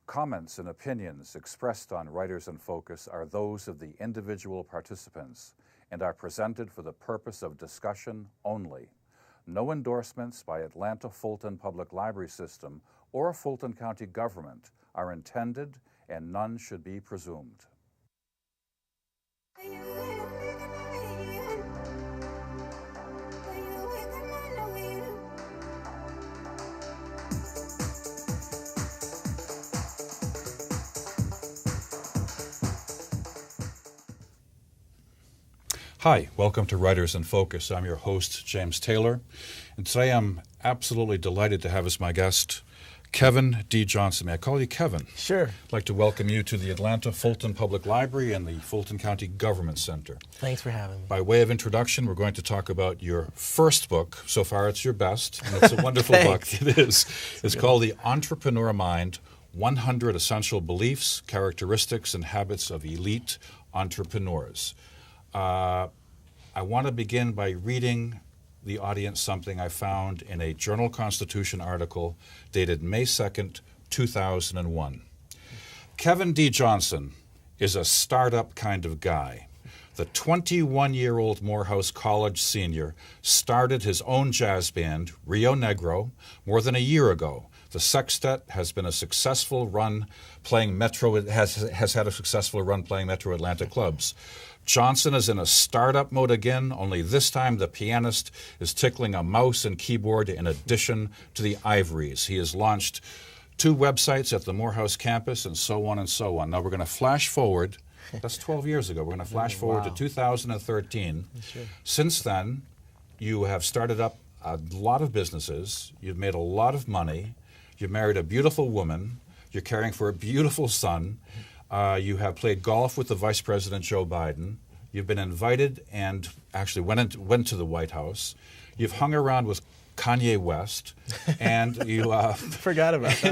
Comments and opinions expressed on Writers in Focus are those of the individual participants and are presented for the purpose of discussion only. No endorsements by Atlanta Fulton Public Library System or Fulton County government are intended, and none should be presumed. Hi, welcome to Writers in Focus. I'm your host, James Taylor, and today I'm absolutely delighted to have as my guest Kevin D. Johnson. May I call you Kevin? Sure. I'd like to welcome you to the Atlanta Fulton Public Library and the Fulton County Government Center. Thanks for having me. By way of introduction, we're going to talk about your first book. So far, it's your best, and it's a wonderful book. It is. It's called The Entrepreneur Mind, 100 Essential Beliefs, Characteristics, and Habits of Elite Entrepreneurs. I want to begin by reading the audience something I found in a Journal-Constitution article dated May 2nd, 2001. Kevin D. Johnson is a startup kind of guy. The 21-year-old Morehouse College senior started his own jazz band, Rio Negro, more than a year ago. The sextet has been a successful run playing Metro Atlanta clubs. Johnson is in a startup mode again, only this time the pianist is tickling a mouse and keyboard in addition to the ivories. He has launched 2 websites at the Morehouse campus and so on and so on. Now we're going to flash forward. That's 12 years ago. We're going to flash forward to 2013. Sure. Since then, you have started up a lot of businesses. You've made a lot of money. You've married a beautiful woman. You're caring for a beautiful son. You have played golf with the Vice President Joe Biden. You've been invited and actually went to the White House. You've hung around with Kanye West, and you forgot about that.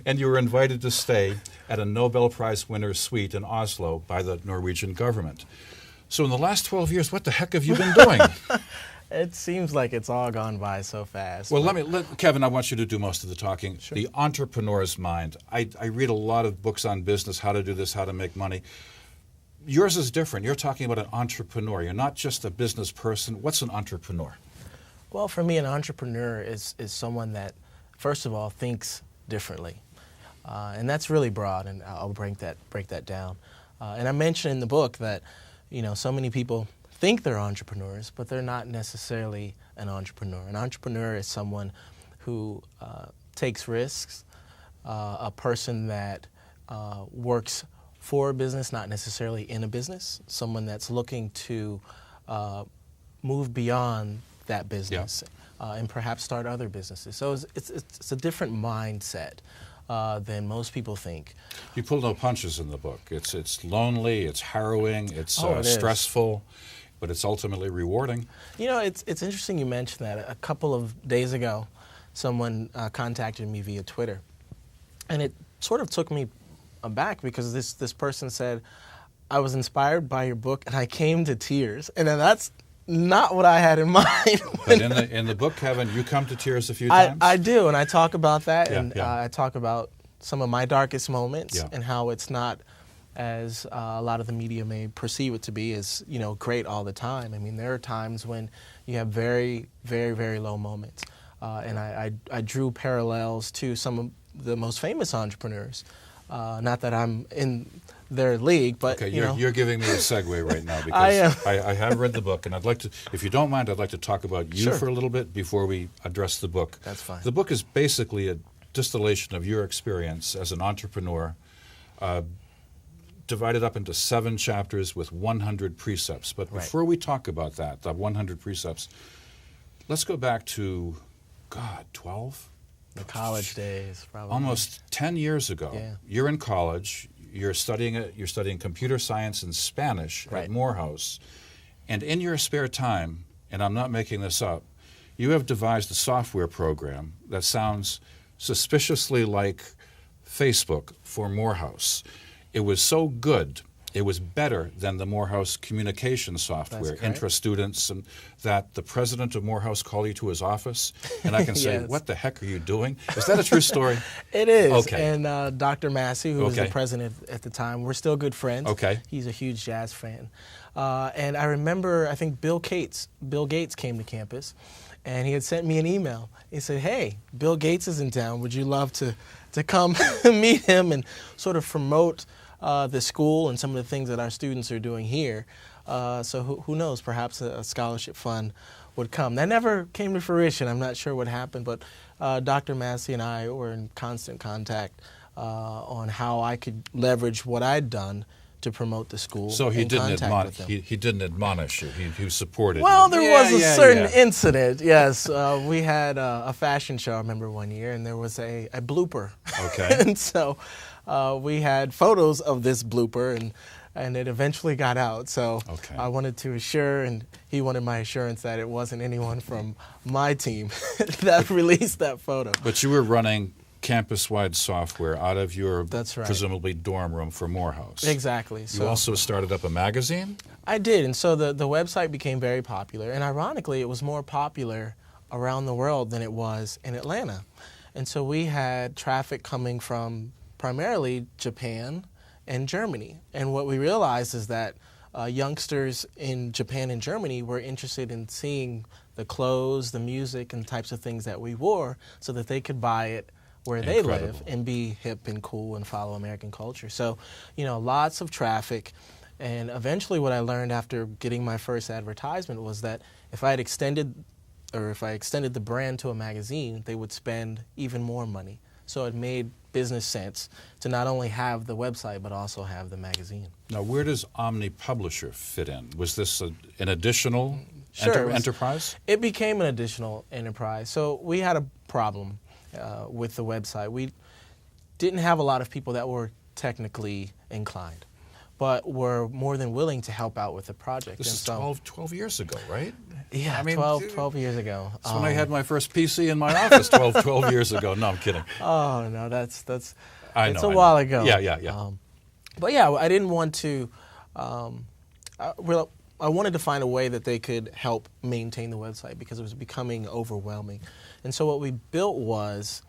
And you were invited to stay at a Nobel Prize winner's suite in Oslo by the Norwegian government. So in the last 12 years, what the heck have you been doing? It seems like it's all gone by so fast. Well, Kevin, I want you to do most of the talking. Sure. The entrepreneur's mind. I read a lot of books on business, how to do this, how to make money. Yours is different. You're talking about an entrepreneur. You're not just a business person. What's an entrepreneur? Well, for me, an entrepreneur is someone that, first of all, thinks differently. And that's really broad, and I'll break that down. And I mentioned in the book that, so many people think they're entrepreneurs, but they're not necessarily an entrepreneur. An entrepreneur is someone who takes risks, a person that works for a business, not necessarily in a business, someone that's looking to move beyond that business and perhaps start other businesses. So it's a different mindset than most people think. You pull no punches in the book. It's lonely, it's harrowing, it's stressful, but it's ultimately rewarding. It's interesting you mentioned that. A couple of days ago, someone contacted me via Twitter, and it sort of took me aback because this person said, I was inspired by your book and I came to tears. And then that's not what I had in mind. But in the book, Kevin, you come to tears a few times? I do, and I talk about that, Yeah. I talk about some of my darkest moments Yeah. and how it's not as a lot of the media may perceive it to be as great all the time. I mean, there are times when you have very, very, very low moments, and I drew parallels to some of the most famous entrepreneurs. Not that I'm in their league, but okay, you're giving me a segue right now because I am. I have read the book, and I'd like to, if you don't mind, I'd like to talk about you Sure. for a little bit before we address the book. That's fine. The book is basically a distillation of your experience as an entrepreneur, divided up into 7 chapters with 100 precepts. But before we talk about that, the 100 precepts, let's go back to, 12? The college days, probably. Almost 10 years ago. Yeah. You're in college. You're studying computer science and Spanish at Morehouse. And in your spare time, and I'm not making this up, you have devised a software program that sounds suspiciously like Facebook for Morehouse. It was so good it was better than the Morehouse communication software, correct. Intra-Students, and that the president of Morehouse called you to his office, and I can say, Yes. what the heck are you doing? Is that a true story? It is. Okay. And Dr. Massey, who was the Okay. president at the time, we're still good friends. Okay. He's a huge jazz fan. And I remember, I think Bill Gates came to campus, and he had sent me an email. He said, hey, Bill Gates is in town. Would you love to come meet him and sort of promote the school and some of the things that our students are doing here? So who knows, perhaps a scholarship fund would come. That never came to fruition. I'm not sure what happened, but Dr. Massey and I were in constant contact on how I could leverage what I'd done to promote the school. So he in didn't contact admonish. with them. He didn't admonish you. He supported Well, you. there was a certain incident, yes. We had a fashion show, I remember, one year, and there was a blooper. Okay. And so we had photos of this blooper, and it eventually got out. So Okay. I wanted to assure, and he wanted my assurance that it wasn't anyone from my team that released that photo. But you were running campus-wide software out of your That's right. presumably dorm room for Morehouse. Exactly. You also started up a magazine? I did, and so the website became very popular, and ironically, it was more popular around the world than it was in Atlanta. And so we had traffic coming from primarily Japan and Germany. And what we realized is that youngsters in Japan and Germany were interested in seeing the clothes, the music, and types of things that we wore so that they could buy it where they live Incredible. and be hip and cool and follow American culture. So, lots of traffic. And eventually what I learned after getting my first advertisement was that if I extended the brand to a magazine, they would spend even more money. So it made business sense to not only have the website, but also have the magazine. Now, where does Omni Publisher fit in? Was this an additional Sure, it was- enterprise? It became an additional enterprise. So we had a problem with the website. We didn't have a lot of people that were technically inclined, but were more than willing to help out with the project. This And is so, 12 years ago, right? yeah, I mean, 12 years ago. That's when I had my first PC in my office 12 years ago. No, I'm kidding. Oh no, that's I it's know, a I while know. ago. Yeah. But yeah, I didn't want to. I wanted to find a way that they could help maintain the website because it was becoming overwhelming, and so what we built was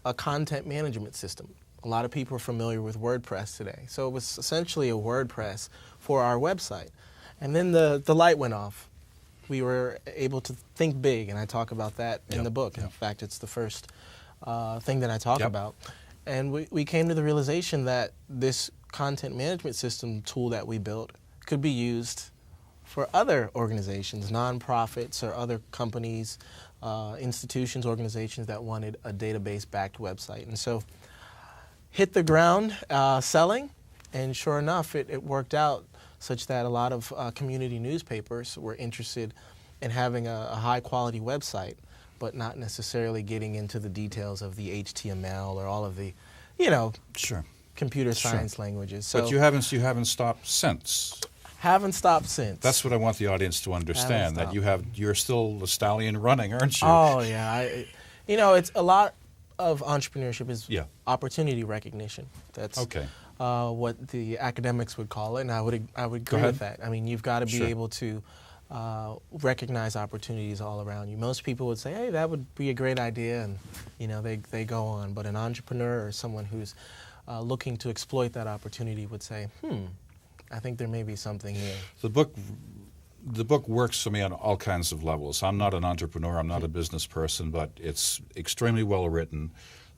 a content management system. A lot of people are familiar with WordPress today, so it was essentially a WordPress for our website. And then the light went off. We were able to think big, and I talk about that in Yep, the book. yep. In fact, it's the first thing that I talk Yep. about. And we came to the realization that this content management system tool that we built could be used for other organizations, nonprofits or other companies, institutions, organizations that wanted a database-backed website. And so hit the ground selling, and sure enough, it worked out such that a lot of community newspapers were interested in having a high-quality website, but not necessarily getting into the details of the HTML or all of the, Sure. computer Sure. science languages. So But you haven't stopped since. haven't stopped since. That's what I want the audience to understand. That stopped. you're still the stallion running, aren't you? Oh yeah, it's a lot of entrepreneurship is Yeah. opportunity recognition. That's Okay. what the academics would call it, and I would agree ahead. with that. I mean, you've got to be Sure. able to recognize opportunities all around you. Most people would say, "Hey, that would be a great idea," and they go on. But an entrepreneur or someone who's looking to exploit that opportunity would say, I think there may be something here. The book works for me on all kinds of levels. I'm not an entrepreneur, I'm not a business person, but it's extremely well written.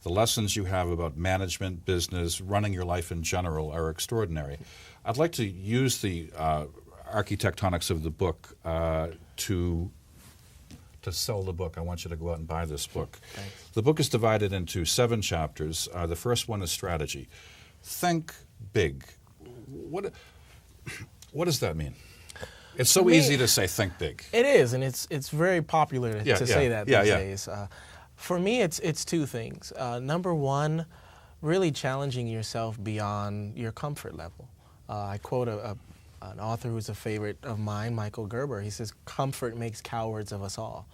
The lessons you have about management, business, running your life in general are extraordinary. I'd like to use the architectonics of the book to sell the book. I want you to go out and buy this book. Thanks. The book is divided into 7 chapters. The first one is strategy. Think big. What does that mean? It's so For me, easy to say think big. It is, and it's very popular to say that these days. For me, it's 2 things. Number one, really challenging yourself beyond your comfort level. I quote an author who's a favorite of mine, Michael Gerber. He says, "Comfort makes cowards of us all,"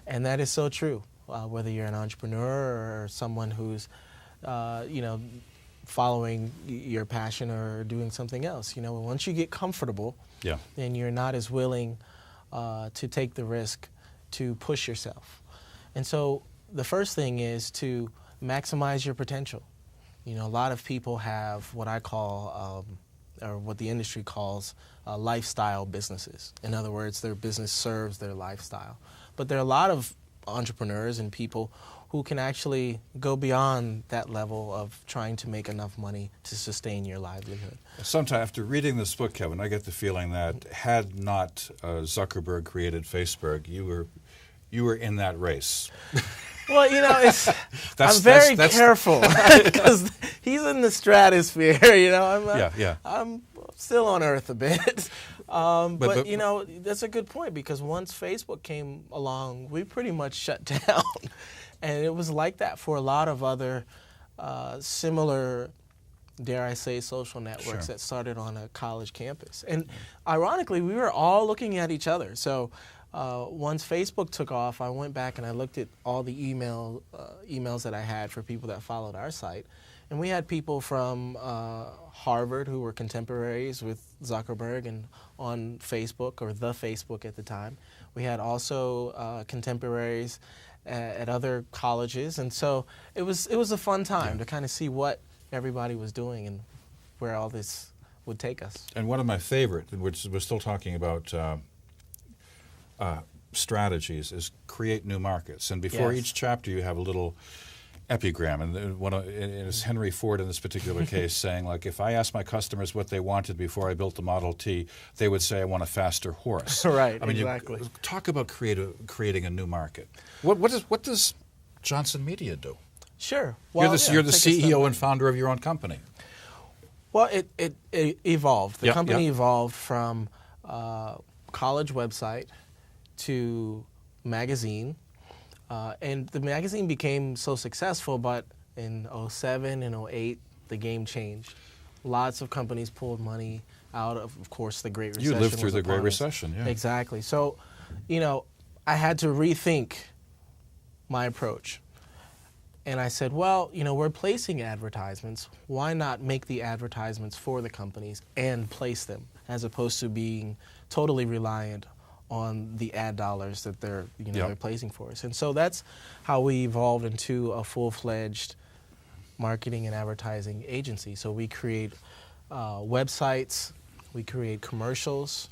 and that is so true. Whether you're an entrepreneur or someone who's, following your passion or doing something else. You know, once you get comfortable, Yeah. then you're not as willing to take the risk to push yourself. And so the first thing is to maximize your potential. You know, a lot of people have what I call, or what the industry calls, lifestyle businesses. In other words, their business serves their lifestyle. But there are a lot of entrepreneurs and people who can actually go beyond that level of trying to make enough money to sustain your livelihood. Sometime after reading this book, Kevin, I get the feeling that had not Zuckerberg created Facebook, you were in that race. Well, you know, I'm very careful because he's in the stratosphere. You know, I'm still on Earth a bit. But you know, that's a good point, because once Facebook came along, we pretty much shut down. And it was like that for a lot of other similar, dare I say, social networks that started on a college campus. And ironically, we were all looking at each other. So once Facebook took off, I went back and I looked at all the emails that I had for people that followed our site. And we had people from Harvard who were contemporaries with Zuckerberg and on Facebook, or the Facebook at the time. We had also contemporaries at other colleges, and so it was a fun time to kind of see what everybody was doing and where all this would take us. And one of my favorite, which we're still talking about strategies, is create new markets. And before each chapter, you have a little epigram, and it's Henry Ford in this particular case saying, like, if I asked my customers what they wanted before I built the Model T, they would say, I want a faster horse. Right, I mean, exactly. Talk about creating a new market. What does Johnson Media do? Sure. Well, you're the CEO and founder of your own company. Well, it evolved. The company evolved from college website to magazine. And the magazine became so successful, but in 2007 and 2008, the game changed. Lots of companies pulled money out of course, the Great Recession. You lived through the Great Recession, yeah. Exactly. So, you know, I had to rethink my approach. And I said, well, you know, we're placing advertisements. Why not make the advertisements for the companies and place them, as opposed to being totally reliant on the ad dollars that they're placing for us. And so that's how we evolved into a full-fledged marketing and advertising agency. So we create websites, we create commercials,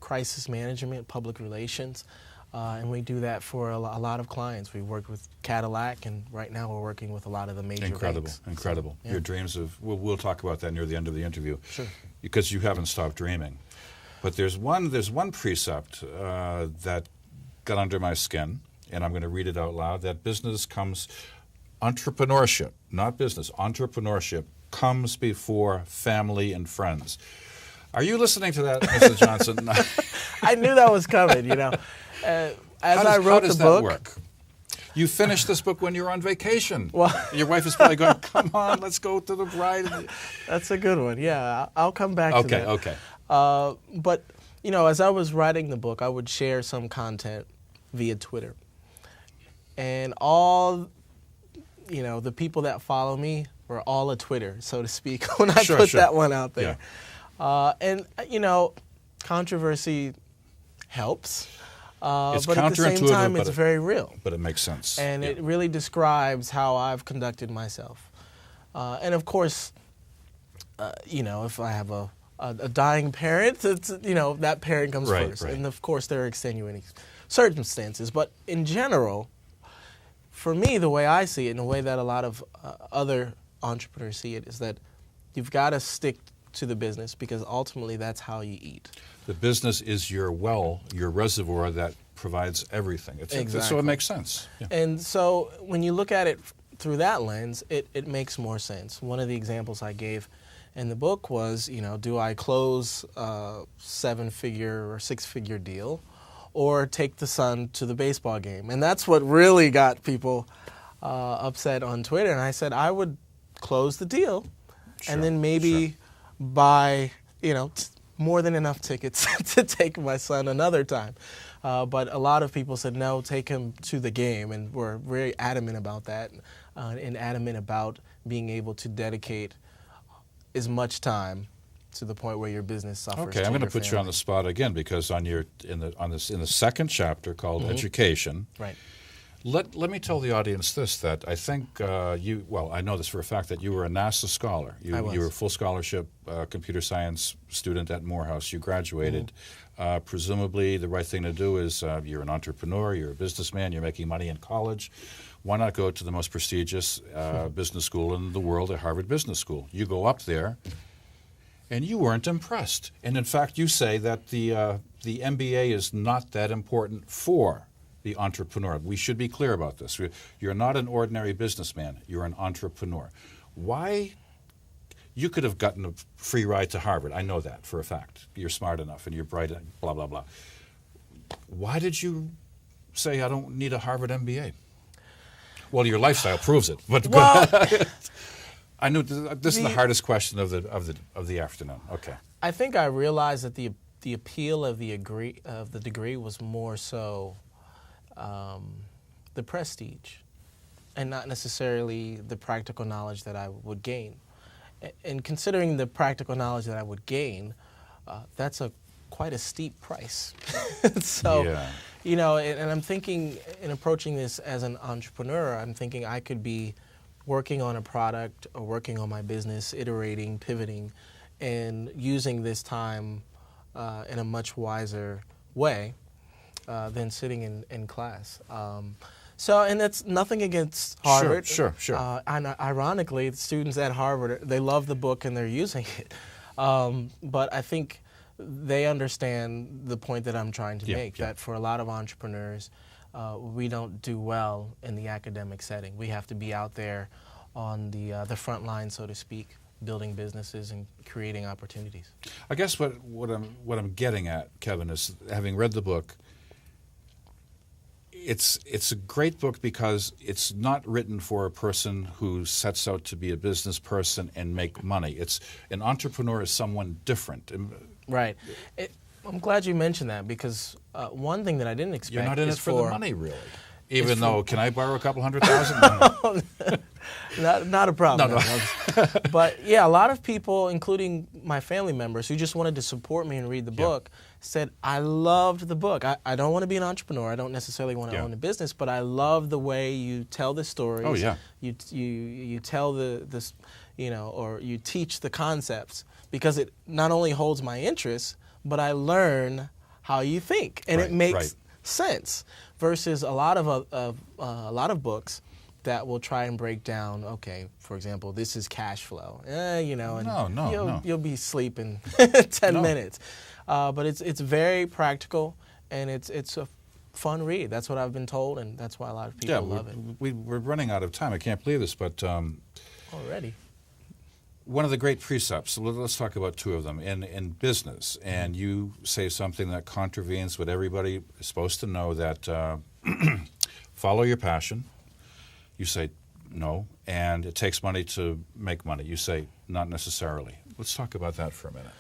crisis management, public relations, and we do that for a lot of clients. We work with Cadillac, and right now we're working with a lot of the major banks. Incredible. So, your dreams of, we'll talk about that near the end of the interview. Sure. Because you haven't stopped dreaming. But there's one precept that got under my skin, and I'm going to read it out loud. That entrepreneurship, not business, entrepreneurship comes before family and friends. Are you listening to that, Mrs. Johnson? I knew that was coming, you know. How does that work? You finished this book when you were on vacation. Well, your wife is probably going, come on, let's go to the bride. That's a good one. Yeah, I'll come back to that. Okay. But, you know, as I was writing the book, I would share some content via Twitter. And all, you know, the people that follow me were all a Twitter, so to speak, when I put that one out there. Yeah. And, you know, controversy helps. It's but at the same time, it's very real. But it makes sense. And it really describes how I've conducted myself. And, of course, you know, if I have a dying parent, it's, you know, that parent comes first. Right. And, of course, there are extenuating circumstances. But in general, for me, the way I see it and the way that a lot of other entrepreneurs see it is that you've got to stick to the business, because ultimately that's how you eat. The business is your reservoir that provides everything. Exactly. So it makes sense. Yeah. And so when you look at it through that lens, it makes more sense. One of the examples I gave in the book was, you know, do I close a 7-figure or 6-figure deal, or take the son to the baseball game? And that's what really got people upset on Twitter. And I said I would close the deal, and then maybe buy, you know, more than enough tickets to take my son another time. But a lot of people said, no, take him to the game, and we're very adamant about that. and adamant about being able to dedicate as much time to the point where your business suffers. Okay, I'm going to put you on the spot again, because in the second chapter called Education. Right. Let me tell the audience this, that I think I know this for a fact, that you were a NASA scholar. I was. You were a full scholarship computer science student at Morehouse. You graduated. Presumably the right thing to do is you're an entrepreneur, you're a businessman, you're making money in college. Why not go to the most prestigious business school in the world, at Harvard Business School? You go up there, and you weren't impressed. And in fact, you say that the MBA is not that important for the entrepreneur. We should be clear about this. You're not an ordinary businessman. You're an entrepreneur. Why? You could have gotten a free ride to Harvard. I know that for a fact. You're smart enough and you're bright, blah, blah, blah. Why did you say, I don't need a Harvard MBA? Well, your lifestyle proves it. But Well, I knew this is the hardest question of the afternoon. Okay. I think I realized that the appeal of the degree was more so the prestige, and not necessarily the practical knowledge that I would gain. And considering the practical knowledge that I would gain, that's quite a steep price. So, Yeah. you know, and I'm thinking, in approaching this as an entrepreneur, I'm thinking I could be working on a product or working on my business, iterating, pivoting, and using this time in a much wiser way than sitting in class. And that's nothing against Harvard. Sure. And ironically, the students at Harvard, they love the book and they're using it. But I think they understand the point that I'm trying to make, that for a lot of entrepreneurs, we don't do well in the academic setting. We have to be out there on the front line, so to speak, building businesses and creating opportunities. I guess what I'm getting at, Kevin, is, having read the book, it's a great book because it's not written for a person who sets out to be a business person and make money. An entrepreneur is someone different. Right. I'm glad you mentioned that, because one thing that I didn't expect. You're not in is it for the money, really. Even though, can I borrow a couple $100,000? Not a problem. No. But yeah, a lot of people, including my family members, who just wanted to support me and read the book, said, I loved the book. I don't want to be an entrepreneur. I don't necessarily want to own a business, but I love the way you tell the stories. Oh, yeah. You tell or you teach the concepts, because it not only holds my interest, but I learn how you think, and it makes sense. Versus a lot of books that will try and break down. Okay, for example, this is cash flow. You'll be asleep in 10 minutes. But it's very practical, and it's a fun read. That's what I've been told, and that's why a lot of people love it. We're running out of time. I can't believe this, but already. One of the great precepts, let's talk about two of them, in business, and you say something that contravenes what everybody is supposed to know, that follow your passion. You say no, and it takes money to make money. You say not necessarily. Let's talk about that for a minute.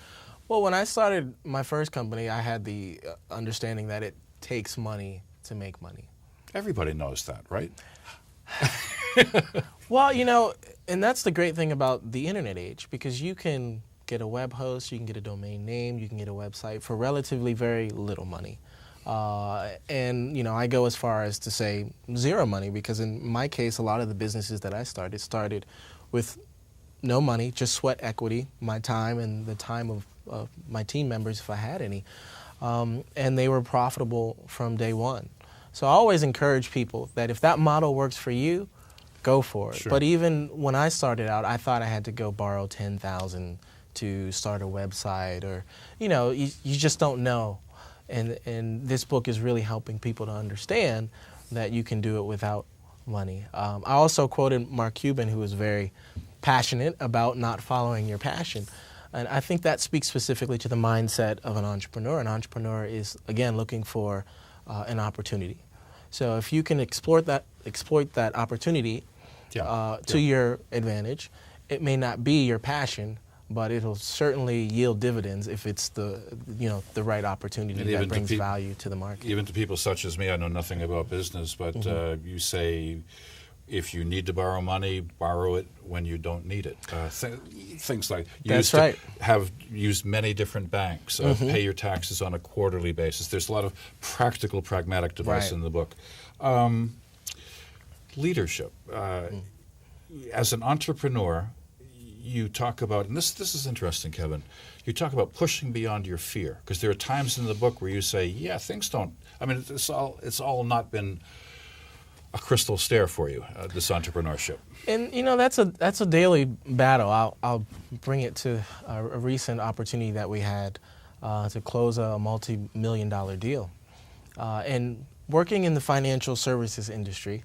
Well, when I started my first company, I had the understanding that it takes money to make money. Everybody knows that, right? Well, and that's the great thing about the internet age, because you can get a web host, you can get a domain name, you can get a website for relatively very little money. And I go as far as to say zero money, because in my case, a lot of the businesses that I started with no money, just sweat equity, my time and the time of my team members, if I had any. And they were profitable from day one. So I always encourage people that if that model works for you, go for it. Sure. But even when I started out, I thought I had to go borrow $10,000 to start a website, or you just don't know. And this book is really helping people to understand that you can do it without money. I also quoted Mark Cuban, who was very passionate about not following your passion. And I think that speaks specifically to the mindset of an entrepreneur. An entrepreneur is, again, looking for an opportunity. So if you can exploit that opportunity to your advantage, it may not be your passion, but it'll certainly yield dividends if it's the right opportunity that brings value to the market. Even to people such as me, I know nothing about business, but you say if you need to borrow money, borrow it when you don't need it. Things like That's right. Have used many different banks. Pay your taxes on a quarterly basis. There's a lot of practical, pragmatic advice in the book. Leadership. As an entrepreneur, you talk about, and this is interesting, Kevin. You talk about pushing beyond your fear, because there are times in the book where you say, "Yeah, things don't." I mean, it's all not been a crystal stair for you, this entrepreneurship. And that's a daily battle. I'll bring it to a recent opportunity that we had to close a multi-million-dollar deal. And working in the financial services industry,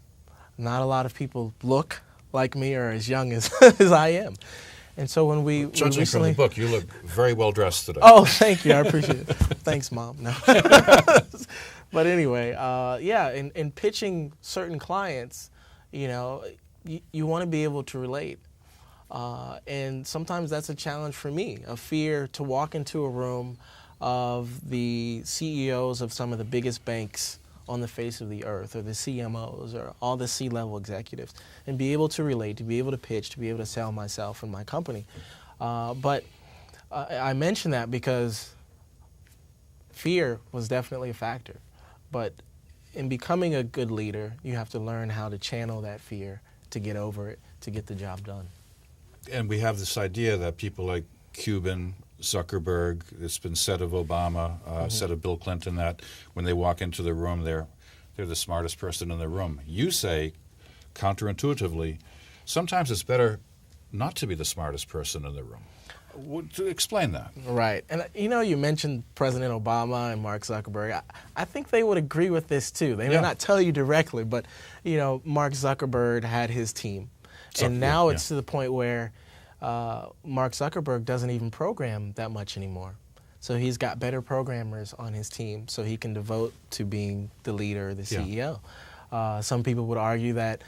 not a lot of people look like me or as young as as I am. And so when we judging from the book, you look very well dressed today. Oh, thank you. I appreciate it. Thanks, Mom. No. But anyway, in pitching certain clients, you want to be able to relate. And sometimes that's a challenge for me, a fear to walk into a room of the CEOs of some of the biggest banks on the face of the earth, or the CMOs, or all the C-level executives, and be able to relate, to be able to pitch, to be able to sell myself and my company. But I mention that because fear was definitely a factor. But in becoming a good leader, you have to learn how to channel that fear to get over it, to get the job done. And we have this idea that people like Cuban, Zuckerberg, it's been said of Obama, said of Bill Clinton, that when they walk into the room, they're the smartest person in the room. You say, counterintuitively, sometimes it's better not to be the smartest person in the room. To explain that. Right. And you mentioned President Obama and Mark Zuckerberg. I think they would agree with this too. They may not tell you directly, but Mark Zuckerberg had his team. And now it's to the point where Mark Zuckerberg doesn't even program that much anymore. So he's got better programmers on his team, so he can devote to being the leader, the CEO. Some people would argue that,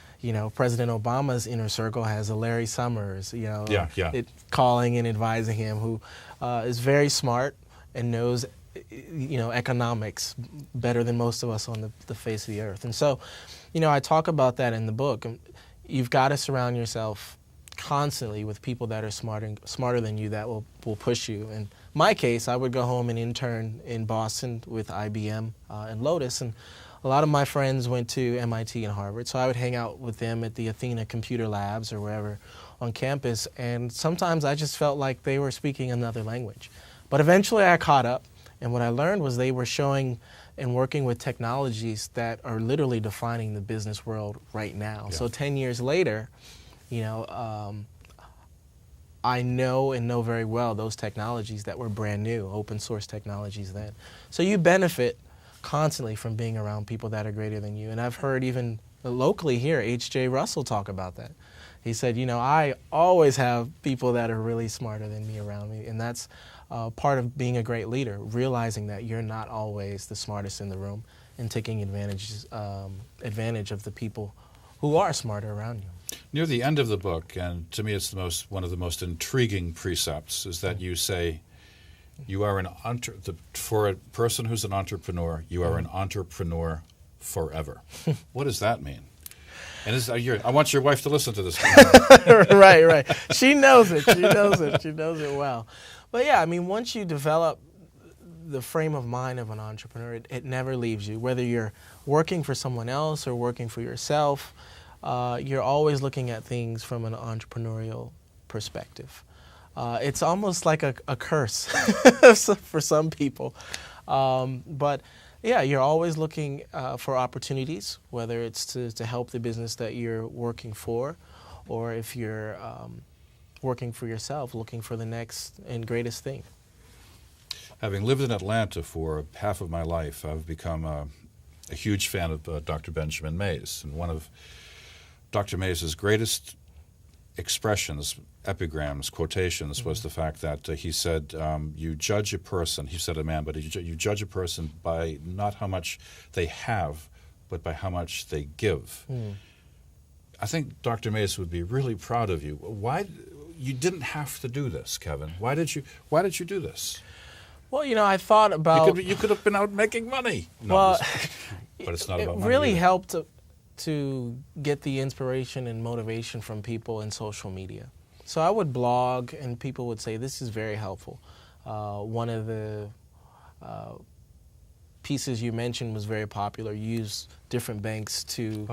President Obama's inner circle has a Larry Summers, calling and advising him, who is very smart and knows, economics better than most of us on the face of the earth. And so, I talk about that in the book. You've got to surround yourself constantly with people that are smarter than you, that will push you. In my case, I would go home and intern in Boston with IBM and Lotus, and a lot of my friends went to MIT and Harvard, so I would hang out with them at the Athena Computer Labs or wherever on campus, and sometimes I just felt like they were speaking another language. But eventually I caught up, and what I learned was they were showing and working with technologies that are literally defining the business world right now. Yeah. So 10 years later, I know very well those technologies that were brand new, open source technologies then. So you benefit constantly from being around people that are greater than you. And I've heard even locally here, H.J. Russell talk about that. He said, I always have people that are really smarter than me around me. And that's part of being a great leader, realizing that you're not always the smartest in the room and taking advantage of the people who are smarter around you. Near the end of the book, and to me it's one of the most intriguing precepts, is that you say, you are for a person who's an entrepreneur, you are an entrepreneur forever. What does that mean? And I want your wife to listen to this. Right. She knows it. She knows it well. But yeah, once you develop the frame of mind of an entrepreneur, it never leaves you. Whether you're working for someone else or working for yourself, you're always looking at things from an entrepreneurial perspective. It's almost like a curse for some people. But yeah, you're always looking for opportunities, whether it's to help the business that you're working for, or if you're working for yourself, looking for the next and greatest thing. Having lived in Atlanta for half of my life, I've become a huge fan of Dr. Benjamin Mays. And one of Dr. Mays' greatest expressions, epigrams, quotations, was the fact that he said, you judge a person, he said a man, but you judge a person by not how much they have, but by how much they give. I think Dr. Mays would be really proud of you. Why you didn't have to do this, Kevin? Why did you do this? Well, I thought about... You could have been out making money. No, well, but it's not about money. It really helped to get the inspiration and motivation from people in social media. So I would blog, and people would say, this is very helpful. One of the pieces you mentioned was very popular. Use different banks to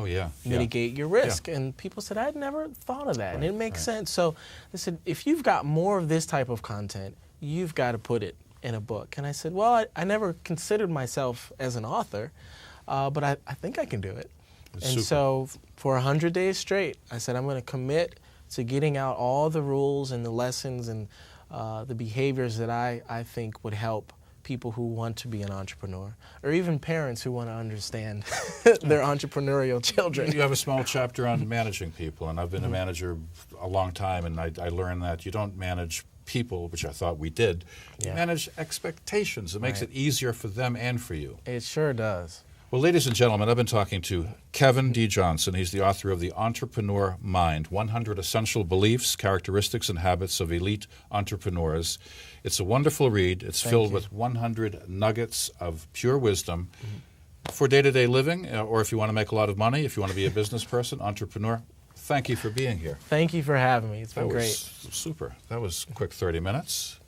mitigate your risk. And people said, I'd never thought of that. And it makes sense. So they said, if you've got more of this type of content, you've got to put it in a book. And I said, well, I never considered myself as an author, but I think I can do it. And so for 100 days straight, I said, I'm going to commit to getting out all the rules and the lessons and the behaviors that I think would help people who want to be an entrepreneur, or even parents who want to understand their entrepreneurial children. You have a small chapter on managing people, and I've been a manager a long time, and I learned that you don't manage people, which I thought we did. You manage expectations. It makes it easier for them and for you. It sure does. Well, ladies and gentlemen, I've been talking to Kevin D. Johnson. He's the author of The Entrepreneur Mind, 100 Essential Beliefs, Characteristics, and Habits of Elite Entrepreneurs. It's a wonderful read. It's filled with 100 nuggets of pure wisdom for day-to-day living, or if you want to make a lot of money, if you want to be a business person, entrepreneur. Thank you for being here. Thank you for having me. It's been great. Super. That was a quick 30 minutes.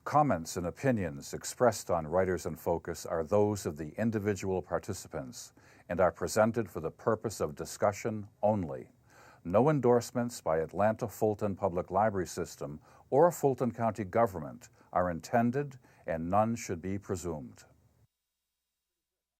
Comments and opinions expressed on Writers in Focus are those of the individual participants and are presented for the purpose of discussion only. No endorsements by Atlanta Fulton Public Library System or Fulton County government are intended, and none should be presumed.